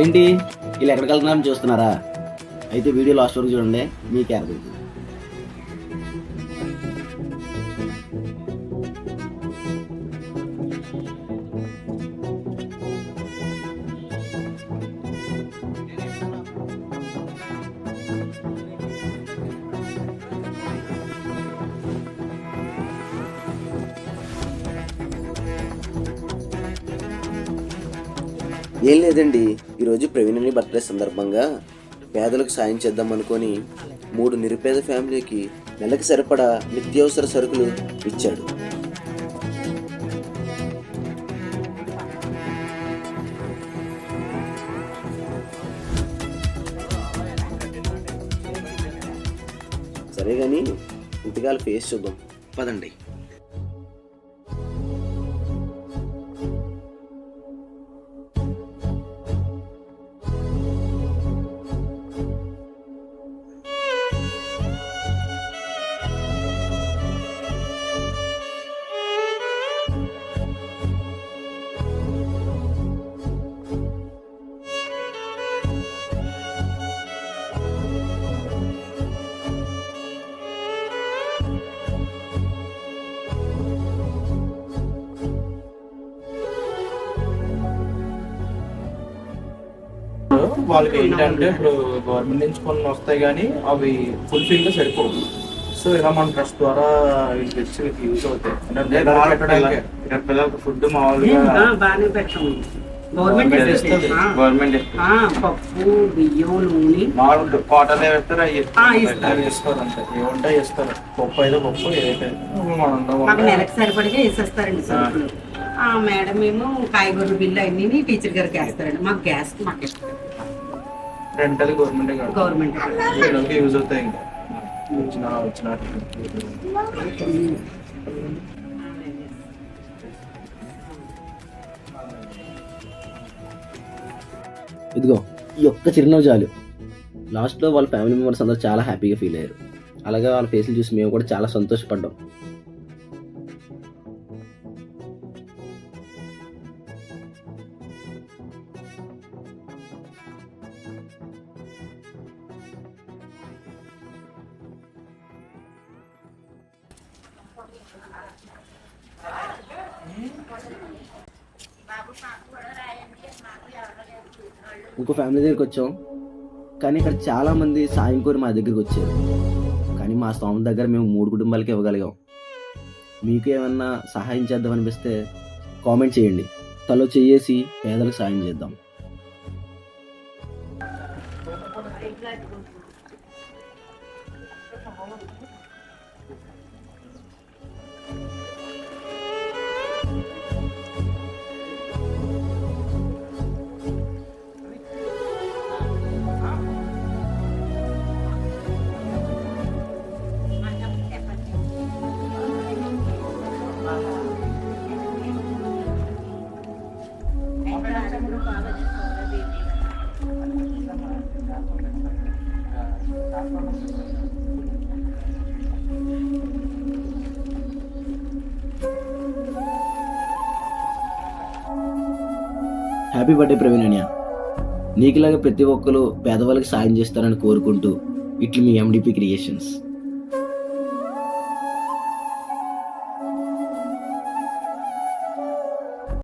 ఏంటి వీళ్ళు ఎక్కడికి వెళ్తున్నారని చూస్తున్నారా? అయితే వీడియో లాస్ట్ వరకు చూడండి, మీకే అర్థం. ఏం లేదండి, ఈరోజు ప్రవీణని బర్త్డే సందర్భంగా పేదలకు సాయం చేద్దాం అనుకొని 3 నిరుపేద ఫ్యామిలీకి నెలకి సరిపడా నిత్యావసర సరుకులు ఇచ్చాడు. సరే కానీ ఇంతకాల ఫేస్ చూద్దాం పదండి. వాళ్ళకి ఏంటంటే ఇప్పుడు గవర్నమెంట్ నుంచి కొన్ని వస్తాయి కానీ అవి ఫుల్ఫిల్ గా సరిపోవు. సో ఇలా మన ట్రస్ట్ ద్వారా వీళ్ళకి యూజ్ అవుతాయి. అంటే ఇక్కడ పిల్లలకి ఫుడ్ మామూలుగా బాగానే పెట్టాము. గవర్నమెంట్ పప్పు బియ్యం నూనె మామూలు కాటన్ వేస్తారు, అవి ఇస్తారు అంతే. ఏముంటాయి ఇస్తారు, పప్పు అయితే పప్పు ఏదైతే మాకు నెలకు సరిపడిగా వేసేస్తారండి సరుకులు. మేడం మేము కాయగూరల బిల్లు అన్ని టీచర్ గారికి వేస్తారండి. మాకు గ్యాస్ మాకు రెంటల్ గవర్నమెంట్ యూజ్ అవుతాయి. ఇంకా వచ్చిన ఇదిగో ఈ ఒక్క చిరునవ్వు చాలు. లాస్ట్లో వాళ్ళ ఫ్యామిలీ మెంబర్స్ అందరూ చాలా హ్యాపీగా ఫీల్ అయ్యారు. అలాగే వాళ్ళ ఫేస్లు చూసి మేము కూడా చాలా సంతోషపడ్డాం. ఇంకో ఫ్యామిలీ దగ్గరికి వచ్చాం, కానీ ఇక్కడ చాలామంది సాయం కోరి మా దగ్గరికి వచ్చారు. కానీ మా స్తోమత దగ్గర మేము 3 కుటుంబాలకి ఇవ్వగలిగాం. మీకు ఏమన్నా సహాయం చేద్దాం అనిపిస్తే కామెంట్ చేయండి. తలో చేసి పేదలకు సాయం చేద్దాం. హ్యాపీ బర్త్డే ప్రవీణ్ అన్య. నీకులాగా ప్రతి ఒక్కరు పేదవాళ్ళకి సాయం చేస్తారని కోరుకుంటూ ఇట్లు మీ ఎండిపి క్రియేషన్స్.